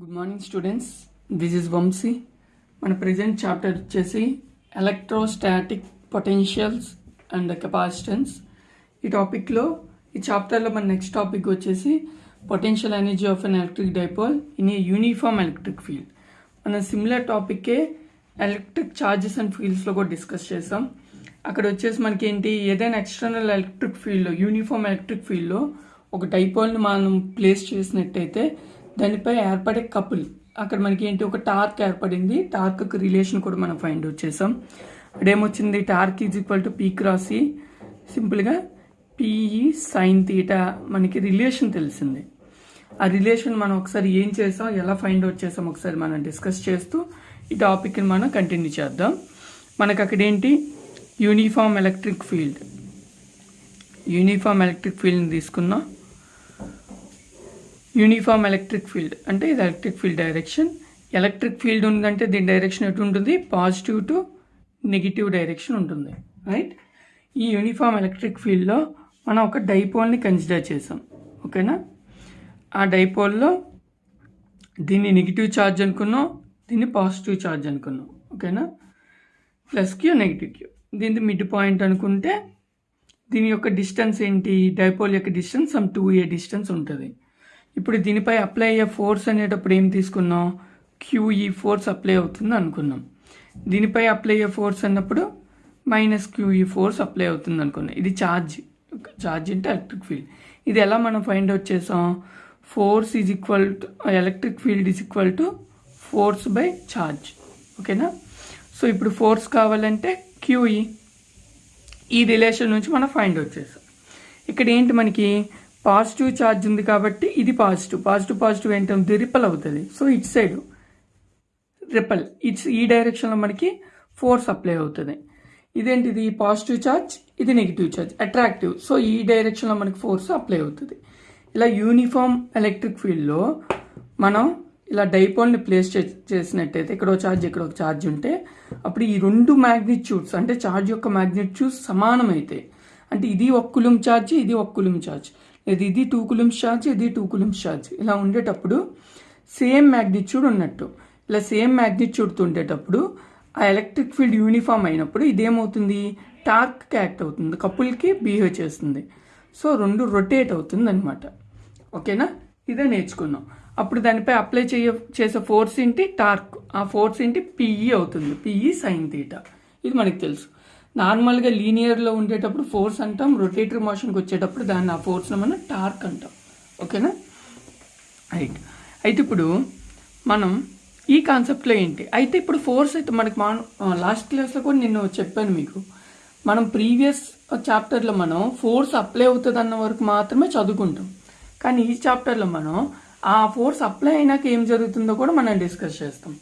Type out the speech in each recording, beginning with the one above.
Good morning students, this is Vamshi. మన present chapter వచ్చేసి electrostatic potentials and capacitance. ఈ టాపిక్లో ఈ చాప్టర్లో మన నెక్స్ట్ టాపిక్ వచ్చేసి potential energy of an electric dipole in a uniform electric field. మన సిమిలర్ టాపిక్కే ఎలక్ట్రిక్ ఛార్జెస్ అండ్ ఫీల్డ్స్లో కూడా డిస్కస్ చేసాం. అక్కడ వచ్చేసి మనకి ఏంటి, ఏదైనా ఎక్స్టర్నల్ ఎలక్ట్రిక్ ఫీల్డ్లో, యూనిఫామ్ ఎలక్ట్రిక్ ఫీల్డ్లో ఒక డైపోల్ని మనం ప్లేస్ చేసినట్టయితే దానిపై ఏర్పడే కపుల్, అక్కడ మనకి ఏంటి ఒక టార్క్ ఏర్పడింది. టార్క్ రిలేషన్ కూడా మనం ఫైండ్ అవుట్ చేసాం. అదేమొచ్చింది, torque is equal to P cross E, సింపుల్గా పిఈ సైన్ థీటా మనకి రిలేషన్ తెలిసింది. ఆ రిలేషన్ మనం ఒకసారి ఏం చేసాం, ఎలా ఫైండ్ అవుట్ చేసాం ఒకసారి మనం డిస్కస్ చేస్తూ ఈ టాపిక్ని మనం కంటిన్యూ చేద్దాం. మనకు అక్కడ ఏంటి, uniform electric field, uniform electric ఫీల్డ్ని తీసుకున్నాం. యూనిఫామ్ ఎలక్ట్రిక్ ఫీల్డ్ అంటే ఇది electric field direction. Electric field ఉందంటే దీని డైరెక్షన్ ఎటు ఉంటుంది, పాజిటివ్ టు నెగిటివ్ డైరెక్షన్ ఉంటుంది, రైట్. ఈ యూనిఫామ్ ఎలక్ట్రిక్ ఫీల్డ్లో మనం ఒక డైపోల్ని కన్సిడర్ చేసాం, ఓకేనా. ఆ డైపోల్లో దీన్ని నెగిటివ్ ఛార్జ్ అనుకున్నాం, దీన్ని పాజిటివ్ ఛార్జ్ అనుకున్నాం, ఓకేనా. ప్లస్ క్యూ నెగిటివ్ క్యూ, దీన్ని మిడ్ పాయింట్ అనుకుంటే దీని యొక్క డిస్టెన్స్ ఏంటి, డైపోల్ యొక్క డిస్టెన్స్ సమ్ 2a డిస్టెన్స్ ఉంటుంది. ఇప్పుడు దీనిపై అప్లై అయ్యే ఫోర్స్ అనేటప్పుడు ఏం తీసుకున్నాం, క్యూఈ ఫోర్స్ అప్లై అవుతుంది అనుకున్నాం. దీనిపై అప్లై అయ్యే ఫోర్స్ అన్నప్పుడు మైనస్ క్యూఈ ఫోర్స్ అప్లై అవుతుంది అనుకున్నాం. ఇది ఛార్జ్ అంటే ఎలక్ట్రిక్ ఫీల్డ్. ఇది ఎలా మనం ఫైండ్ అవుట్ చేసాం, force is equal to electric field is equal to force by charge, ఓకేనా. సో ఇప్పుడు ఫోర్స్ కావాలంటే క్యూఈ, ఈ రిలేషన్ నుంచి మనం ఫైండ్ అవుట్ చేసాం. ఇక్కడ ఏంటి, మనకి పాజిటివ్ ఛార్జ్ ఉంది కాబట్టి ఇది పాజిటివ్ ఏంటంటే రిపల్ అవుతుంది. సో ఇటు సైడ్ రిపల్, ఈ డైరెక్షన్లో మనకి ఫోర్స్ అప్లై అవుతుంది. ఇదేంటిది పాజిటివ్ ఛార్జ్, ఇది నెగిటివ్ ఛార్జ్, అట్రాక్టివ్. సో ఈ డైరెక్షన్లో మనకి ఫోర్స్ అప్లై అవుతుంది. ఇలా యూనిఫామ్ ఎలక్ట్రిక్ ఫీల్డ్లో మనం ఇలా డైపోల్ని ప్లేస్ చేసినట్టయితే ఇక్కడ ఒక ఛార్జ్, ఇక్కడ ఒక ఛార్జ్ ఉంటే అప్పుడు ఈ రెండు మ్యాగ్నిట్యూడ్స్ అంటే ఛార్జ్ యొక్క మ్యాగ్నిట్యూడ్స్ సమానమైతే, అంటే ఇది 1 కూలుంబ్ ఛార్జ్, ఇది 1 కూలుంబ్ ఛార్జ్, ఇది 2 కూలుంబ్స్ ఛార్జ్, ఇది 2 కూలుంబ్స్ ఛార్జ్, ఇలా ఉండేటప్పుడు సేమ్ మ్యాగ్నిట్యూడ్ ఉన్నట్టు. ఇలా సేమ్ మ్యాగ్నిట్యూడ్తో ఉండేటప్పుడు ఆ ఎలక్ట్రిక్ ఫీల్డ్ యూనిఫామ్ అయినప్పుడు ఇదేమవుతుంది, టార్క్ యాక్ట్ అవుతుంది, కపుల్కి బిహేవ్ చేస్తుంది. సో రెండు రొటేట్ అవుతుంది అనమాట, ఓకేనా. ఇదే నేర్చుకున్నాం. అప్పుడు దానిపై అప్లై చేసే ఫోర్స్ ఏంటి, టార్క్. ఆ ఫోర్స్ ఏంటి, పిఈ అవుతుంది, పిఈ సైన్ థీటా. ఇది మనకి తెలుసు. నార్మల్గా లీనియర్లో ఉండేటప్పుడు ఫోర్స్ అంటాం, రొటేటరీ మోషన్కి వచ్చేటప్పుడు దాన్ని ఆ ఫోర్స్ని మనం టార్క్ అంటాం, ఓకేనా. రైట్. అయితే ఇప్పుడు మనం ఈ కాన్సెప్ట్లో ఏంటి, అయితే ఇప్పుడు ఫోర్స్ అయితే మనకి లాస్ట్ క్లాస్లో కూడా నేను చెప్పాను మీకు, మనం ప్రీవియస్ చాప్టర్లో మనం ఫోర్స్ అప్లై అవుతుంది అన్న వరకు మాత్రమే చదువుకుంటాం. కానీ ఈ చాప్టర్లో మనం ఆ ఫోర్స్ అప్లై అయినాక ఏం జరుగుతుందో కూడా మనం డిస్కస్ చేస్తాం.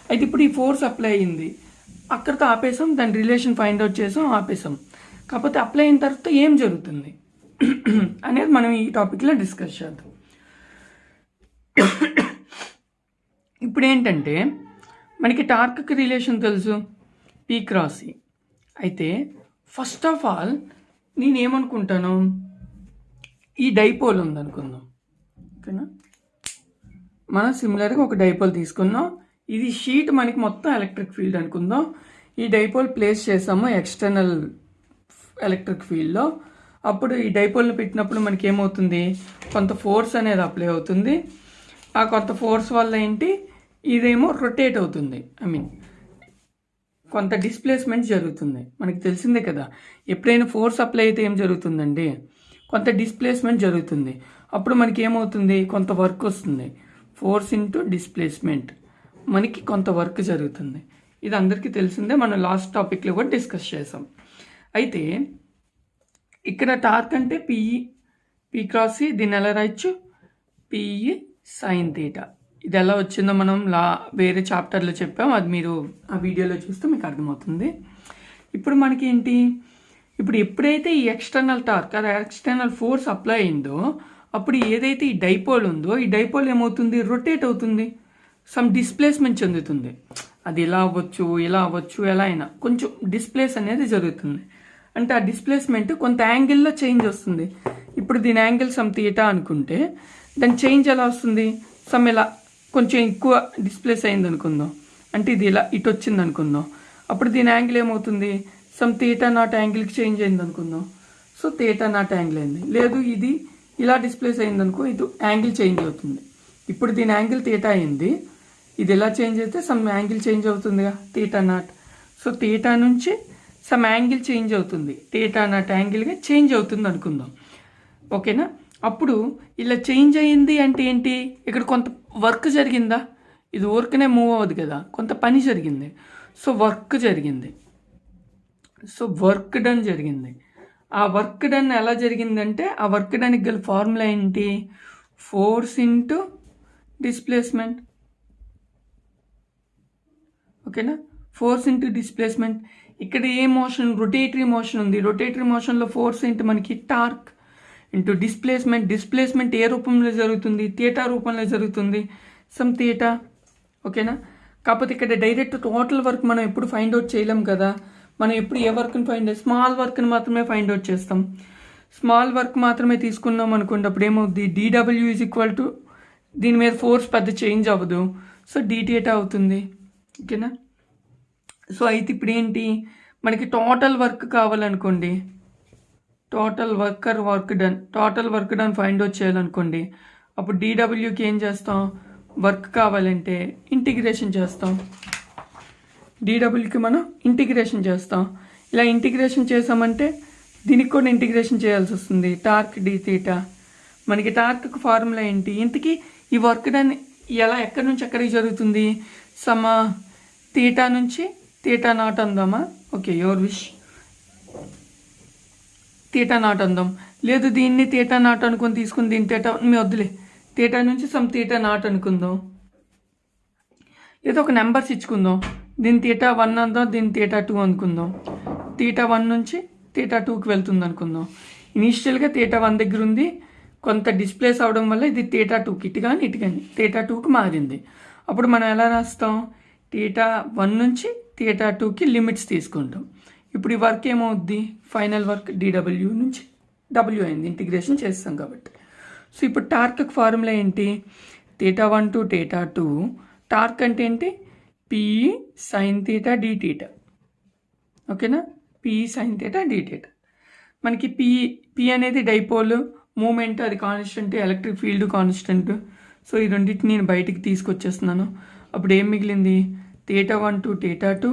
అయితే ఇప్పుడు ఈ ఫోర్స్ అప్లై అయింది, అక్కడితో ఆపేసాం, దాని రిలేషన్ ఫైండ్ అవుట్ చేసాం, ఆపేసాం. కాకపోతే అప్లై అయిన తర్వాత ఏం జరుగుతుంది అనేది మనం ఈ టాపిక్లో డిస్కస్ చేద్దాం. ఇప్పుడు ఏంటంటే మనకి టార్క్కి రిలేషన్ తెలుసు, పీ క్రాస్ ఈ. అయితే ఫస్ట్ ఆఫ్ ఆల్ నేనేమనుకుంటాను, ఈ డైపోల్ ఉందనుకుందాం, ఓకేనా. మనం సిమిలర్గా ఒక డైపోల్ తీసుకుందాం. ఇది షీట్ మనకి మొత్తం ఎలక్ట్రిక్ ఫీల్డ్ అనుకుందాం. ఈ డైపోల్ ప్లేస్ చేసాము ఎక్స్టర్నల్ ఎలక్ట్రిక్ ఫీల్డ్లో. అప్పుడు ఈ డైపోల్ని పెట్టినప్పుడు మనకి ఏమవుతుంది, కొంత ఫోర్స్ అనేది అప్లై అవుతుంది. ఆ కొంత ఫోర్స్ వల్ల ఏంటి, ఇదేమో రొటేట్ అవుతుంది, కొంత డిస్ప్లేస్మెంట్ జరుగుతుంది. మనకి తెలిసిందే కదా, ఎప్పుడైనా ఫోర్స్ అప్లై అయితే ఏం జరుగుతుందండి, కొంత డిస్ప్లేస్మెంట్ జరుగుతుంది. అప్పుడు మనకి ఏమవుతుంది, కొంత వర్క్ వస్తుంది. ఫోర్స్ ఇంటూ డిస్ప్లేస్మెంట్, మనకి కొంత వర్క్ జరుగుతుంది. ఇది అందరికీ తెలిసిందే, మనం లాస్ట్ టాపిక్లో కూడా డిస్కస్ చేసాం. అయితే ఇక్కడ టార్క్ అంటే పీ క్రాస్ ఈ, దీన్ని ఎలా రాయొచ్చు, పిఈ సైన్ థీటా. ఇది ఎలా వచ్చిందో మనం వేరే చాప్టర్లో చెప్పాం, అది మీరు ఆ వీడియోలో చూస్తే మీకు అర్థమవుతుంది. ఇప్పుడు మనకి ఏంటి, ఇప్పుడు ఎప్పుడైతే ఈ ఎక్స్టర్నల్ టార్క్, అది ఎక్స్టర్నల్ ఫోర్స్ అప్లై అయిందో అప్పుడు ఏదైతే ఈ డైపోల్ ఉందో ఈ డైపోల్ ఏమవుతుంది, రొటేట్ అవుతుంది, సమ్ డిస్ప్లేస్మెంట్ చెందుతుంది. అది ఇలా అవ్వచ్చు, ఇలా అవ్వచ్చు, ఎలా అయినా కొంచెం డిస్ప్లేస్ అనేది జరుగుతుంది. అంటే ఆ డిస్ప్లేస్మెంట్ కొంత యాంగిల్లో చేంజ్ వస్తుంది. ఇప్పుడు దీని యాంగిల్ సమ్ థీటా అనుకుంటే దాని చేంజ్ ఎలా వస్తుంది, సమ్ ఇలా కొంచెం ఎక్కువ డిస్ప్లేస్ అయింది అనుకుందాం, అంటే ఇది ఇలా ఇటు వచ్చింది అనుకుందాం, అప్పుడు దీని యాంగిల్ ఏమవుతుంది, సమ్ థీటా నాట్ యాంగిల్కి చేంజ్ అయింది అనుకుందాం. సో థీటా నాట్ యాంగిల్ అయింది. లేదు ఇది ఇలా డిస్ప్లేస్ అయింది అనుకో, ఇది యాంగిల్ చేంజ్ అవుతుంది. ఇప్పుడు దీని యాంగిల్ థీటా అయింది, ఇది ఎలా చేంజ్ అయితే సమ్ యాంగిల్ చేంజ్ అవుతుందిగా, థీటా నాట్. సో థీటా నుంచి సమ్ యాంగిల్ చేంజ్ అవుతుంది, థీటా నాట్ యాంగిల్గా చేంజ్ అవుతుంది అనుకుందాం. ఓకేనా? అప్పుడు ఇలా చేంజ్ అయ్యింది అంటే ఏంటి, ఇక్కడ కొంత వర్క్ జరిగిందా, ఇది ఊరికనే మూవ్ అవ్వదు కదా, కొంత పని జరిగింది. సో వర్క్ జరిగింది, సో వర్క్ డన్ జరిగింది. ఆ వర్క్ డన్ ఎలా జరిగిందంటే ఆ వర్క్ డన్కి గల ఫార్ములా ఏంటి, ఫోర్స్ ఇంటూ డిస్ప్లేస్మెంట్. ఓకేనా? Force into displacement. ఇక్కడ ఏ మోషన్, రొటేటరీ మోషన్ ఉంది, రొటేటరీ మోషన్లో ఫోర్స్ ఇంటూ మనకి టార్క్ ఇంటూ డిస్ప్లేస్మెంట్. డిస్ప్లేస్మెంట్ ఏ రూపంలో జరుగుతుంది, థీటా రూపంలో జరుగుతుంది, సమ్ థీటా. ఓకేనా? కాకపోతే ఇక్కడ డైరెక్ట్ టోటల్ వర్క్ మనం ఎప్పుడు ఫైండ్ అవుట్ చేయలేం కదా, మనం ఎప్పుడు ఏ వర్క్ని స్మాల్ వర్క్ని మాత్రమే ఫైండ్ అవుట్ చేస్తాం. స్మాల్ వర్క్ మాత్రమే తీసుకున్నాం అనుకోండి, అప్పుడు ఏమవుద్ది, DW ఈజ్ ఈక్వల్ టు దీని మీద ఫోర్స్ పెద్ద చేంజ్ అవ్వదు, సో dθ అవుతుంది. ఓకేనా? సో అయితే ఇప్పుడు ఏంటి, మనకి టోటల్ వర్క్ కావాలనుకోండి, total work done find out చేయాలనుకోండి, అప్పుడు DWకి ఏం చేస్తాం, వర్క్ కావాలంటే ఇంటిగ్రేషన్ చేస్తాం. DWకి మనం ఇంటిగ్రేషన్ చేస్తాం. ఇలా ఇంటిగ్రేషన్ చేసామంటే దీనికి కూడా ఇంటిగ్రేషన్ చేయాల్సి వస్తుంది, టార్క్ dθ. మనకి టార్క్కి ఫార్ములా ఏంటి, ఇంతకీ ఈ వర్క్ డన్ ఎలా ఎక్కడి నుంచి ఎక్కడికి జరుగుతుంది, థీటా నుంచి థీటా నాట్ అందామా, okay your wish, theta naught అందాం. లేదు దీన్ని థీటా నాట్ అనుకుని తీసుకుని దీని థీటా మీ వద్దులే, థీటా నుంచి సమ్ థీటా నాట్ అనుకుందాం. లేదా ఒక నెంబర్స్ ఇచ్చుకుందాం, దీని థీటా 1 అందాం, దీని థీటా 2 అనుకుందాం. థీటా 1 నుంచి థీటా 2కి వెళ్తుంది అనుకుందాం. ఇనీషియల్గా థీటా 1 దగ్గర ఉంది, కొంత డిస్ప్లేస్ అవడం వల్ల ఇది థీటా 2కి ఇటు కానీ థీటా 2కి మారింది. అప్పుడు మనం ఎలా రాస్తాం, థీటా 1 నుంచి థీటా 2కి లిమిట్స్ తీసుకుంటాం. ఇప్పుడు ఈ వర్క్ ఏమవుద్ది, ఫైనల్ వర్క్ DW నుంచి W అయింది, ఇంటిగ్రేషన్ చేస్తాం కాబట్టి. సో ఇప్పుడు టార్క్కి ఫార్ములా ఏంటి, థీటా 1 టు థీటా 2, టార్క్ అంటే ఏంటి, PE sin θ dθ. ఓకేనా? PE sin θ dθ. మనకి P అనేది డైపోల్ మూమెంట్, అది constant, electric field constant. So ఈ రెండింటిని నేను బయటికి తీసుకొచ్చేస్తున్నాను. అప్పుడు ఏం మిగిలింది, theta 1 to theta 2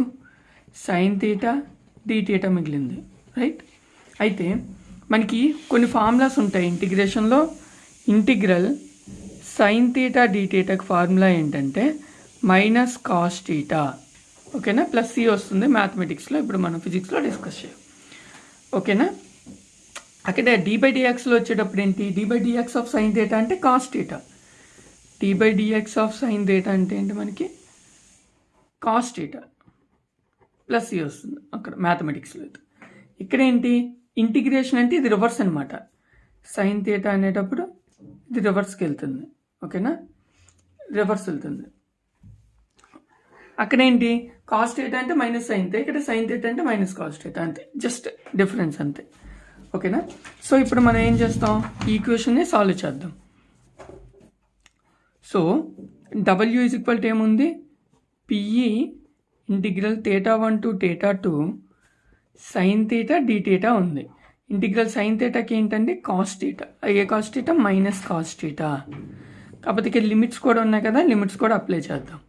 sin θ dθ మిగిలింది, రైట్? అయితే మనకి కొన్ని ఫార్ములాస్ ఉంటాయి ఇంటిగ్రేషన్లో. ఇంటిగ్రల్ sin θ dθకి ఫార్ములా ఏంటంటే మైనస్ కాస్ థీటా. ఓకేనా? ప్లస్ C వస్తుంది మ్యాథమెటిక్స్లో, ఇప్పుడు మనం ఫిజిక్స్లో డిస్కస్ చేయాలి. ఓకేనా? అక్కడ d/dxలో వచ్చేటప్పుడు ఏంటి, d/dx ఆఫ్ సైన్ థీటా అంటే cos theta, d/dx of sine theta అంటే ఏంటి, మనకి కాస్ థీటా ప్లస్ C వస్తుంది అక్కడ మ్యాథమెటిక్స్లో. ఇక్కడ ఏంటి, ఇంటిగ్రేషన్ అంటే ఇది రివర్స్ అనమాట, సైన్ థీటా అనేటప్పుడు ఇది రివర్స్కి వెళ్తుంది. ఓకేనా? రివర్స్ వెళ్తుంది. అక్కడేంటి, కాస్ థీటా అంటే మైనస్ సైన్ థీటా, ఇక్కడ సైన్ థీటా అంటే మైనస్ కాస్ థీటా, అంతే, జస్ట్ డిఫరెన్స్ అంతే. ఓకేనా? సో ఇప్పుడు మనం ఏం చేస్తాం, ఈ ఈక్వేషన్ని సాల్వ్ చేద్దాం. So W is equal to ఏముంది, PE integral theta 1 to theta 2 sine theta dθ ఉంది. ఇంటిగ్రల్ సైన్ థీటాకి ఏంటంటే కాస్ థీటా, ఏ cos theta minus cos theta. కాకపోతే ఇక్కడ లిమిట్స్ కూడా ఉన్నాయి కదా, లిమిట్స్ కూడా అప్లై చేద్దాం.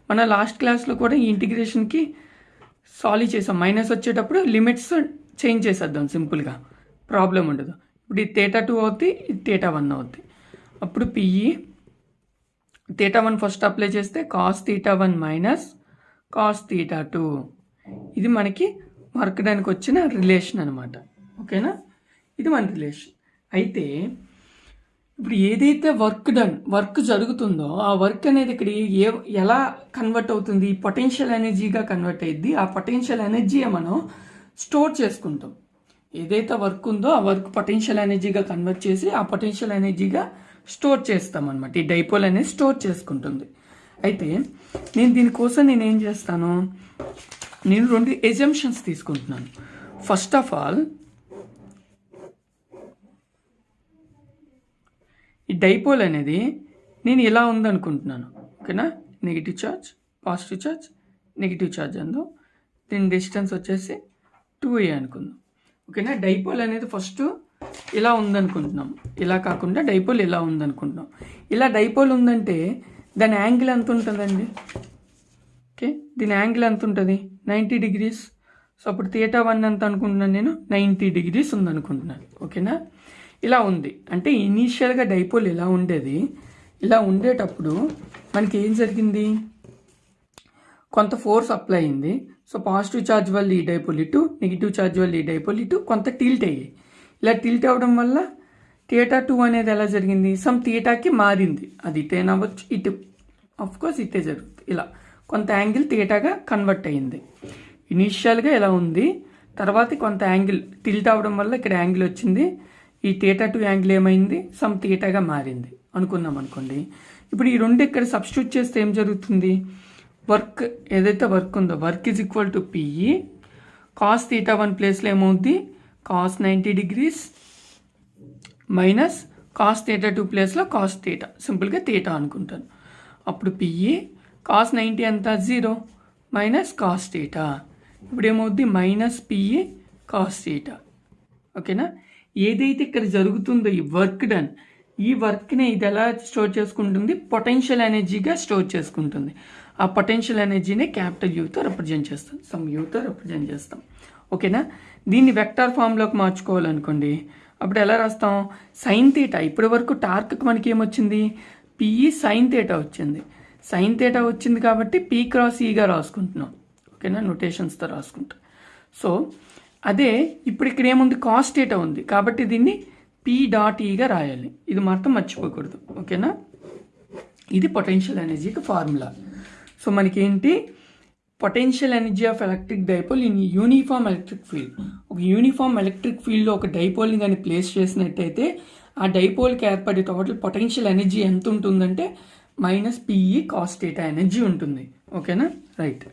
మన లాస్ట్ క్లాస్లో కూడా ఈ ఇంటిగ్రేషన్కి సాల్వ్ చేసాం, మైనస్ వచ్చేటప్పుడు లిమిట్స్ చేంజ్ చేసేద్దాం సింపుల్గా, ప్రాబ్లం ఉండదు. ఇప్పుడు ఇది థీటా 2 అవుద్ది, ఇది థీటా 1 అవుద్ది. అప్పుడు PE థీటా 1 ఫస్ట్ అప్లై చేస్తే cos theta 1 minus cos theta 2, ఇది మనకి వర్క్ డన్కి వచ్చిన రిలేషన్ అనమాట. ఓకేనా? ఇది మన రిలేషన్. అయితే ఇప్పుడు ఏదైతే వర్క్ జరుగుతుందో ఆ వర్క్ అనేది ఇక్కడ ఎలా కన్వర్ట్ అవుతుంది, పొటెన్షియల్ ఎనర్జీగా కన్వర్ట్ అయ్యిద్ది. ఆ పొటెన్షియల్ ఎనర్జీ మనం స్టోర్ చేసుకుంటాం. ఏదైతే వర్క్ ఉందో ఆ వర్క్ పొటెన్షియల్ ఎనర్జీగా కన్వర్ట్ చేసి ఆ పొటెన్షియల్ ఎనర్జీగా స్టోర్ చేస్తాం అనమాట. ఈ డైపోల్ అనేది స్టోర్ చేసుకుంటుంది. అయితే నేను దీనికోసం నేనేం చేస్తాను, నేను 2 ఎజంప్షన్స్ తీసుకుంటున్నాను. ఫస్ట్ ఆఫ్ ఆల్ ఈ డైపోల్ అనేది నేను ఇలా ఉందనుకుంటున్నాను. ఓకేనా, negative charge, positive charge, negative charge అందాం. దీని డిస్టెన్స్ వచ్చేసి 2a అనుకుందాం. ఓకేనా, డైపోల్ అనేది ఫస్ట్ ఇలా ఉందనుకుంటున్నాం, ఇలా కాకుండా డైపోల్ ఇలా ఉందనుకుంటున్నాం. ఇలా డైపోల్ ఉందంటే దాని యాంగిల్ ఎంత ఉంటుందండి? ఓకే, దీని యాంగిల్ ఎంత ఉంటుంది? 90 degrees. సో అప్పుడు θ1 ఎంత అనుకుంటున్నాను నేను? 90 degrees ఉందనుకుంటున్నాను. ఓకేనా, ఇలా ఉంది అంటే ఇనీషియల్గా డైపోల్ ఇలా ఉండేది. ఇలా ఉండేటప్పుడు మనకి ఏం జరిగింది? కొంత ఫోర్స్ అప్లై అయింది. సో పాజిటివ్ ఛార్జ్ వల్ల ఈ డైపోల్ ఇటు, నెగిటివ్ ఛార్జ్ వల్ల ఈ డైపోల్ ఇటు కొంత టిల్ట్ అయ్యాయి. ఇలా టిల్ట్ అవ్వడం వల్ల θ2 అనేది ఎలా జరిగింది? సమ్ థీటాకి మారింది. అది ఇటేనా అవ్వచ్చు, ఇటు కోర్స్ ఇటే జరుగుతుంది. ఇలా కొంత యాంగిల్ థీటాగా కన్వర్ట్ అయ్యింది. ఇనీషియల్గా ఇలా ఉంది, తర్వాత కొంత యాంగిల్ టిల్ట్ అవ్వడం వల్ల ఇక్కడ యాంగిల్ వచ్చింది. ఈ θ2 యాంగిల్ ఏమైంది? సమ్ థీటాగా మారింది అనుకుందాం అనుకోండి. ఇప్పుడు ఈ రెండు ఇక్కడ సబ్స్టిట్యూట్ చేస్తే ఏం జరుగుతుంది? వర్క్ ఏదైతే వర్క్ ఉందో work is equal to PE cos θ1 ప్లేస్లో ఏమవుద్ది? కాస్ 90 degrees మైనస్ కాస్ θ2 ప్లేస్లో కాస్ థీటా, సింపుల్గా థీటా అనుకుంటాను. అప్పుడు పిఈ కాస్ 90 ఎంత? 0 మైనస్ కాస్ థీటా. ఇప్పుడు ఏమవుద్ది? Minus PE cos theta. ఓకేనా, ఏదైతే ఇక్కడ జరుగుతుందో ఈ వర్క్ డన్, ఈ వర్క్ని ఇది ఎలా స్టోర్ చేసుకుంటుంది? పొటెన్షియల్ ఎనర్జీగా స్టోర్ చేసుకుంటుంది. ఆ పొటెన్షియల్ ఎనర్జీని క్యాపిటల్ యూతో రిప్రజెంట్ చేస్తాం, సమ్ యూతో రిప్రజెంట్ చేస్తాం. ఓకేనా, దీన్ని వెక్టార్ ఫామ్లోకి మార్చుకోవాలనుకోండి, అప్పుడు ఎలా రాస్తాం? Sine theta. ఇప్పటి వరకు టార్క్కి మనకి ఏమొచ్చింది? పిఈ సైన్ థీటా వచ్చింది. సైన్ థీటా వచ్చింది కాబట్టి పీ క్రాస్ ఈగా రాసుకుంటున్నాం. ఓకేనా, నొటేషన్స్తో రాసుకుంటాం. సో అదే ఇప్పుడు ఇక్కడ ఏముంది? కాస్ థీటా ఉంది కాబట్టి దీన్ని పీ డాట్ ఈగా రాయాలి. ఇది మాత్రం మర్చిపోకూడదు. ఓకేనా, ఇది పొటెన్షియల్ ఎనర్జీకి ఫార్ములా. సో మనకేంటి? Potential energy of electric dipole in uniform electric field. ఒక యూనిఫామ్ ఎలక్ట్రిక్ ఫీల్డ్లో ఒక డైపోల్ని కానీ ప్లేస్ చేసినట్టయితే ఆ డైపోల్కి ఏర్పడే టోటల్ పొటెన్షియల్ ఎనర్జీ ఎంత ఉంటుందంటే minus PE cos theta energy ఉంటుంది. ఓకేనా, రైట్.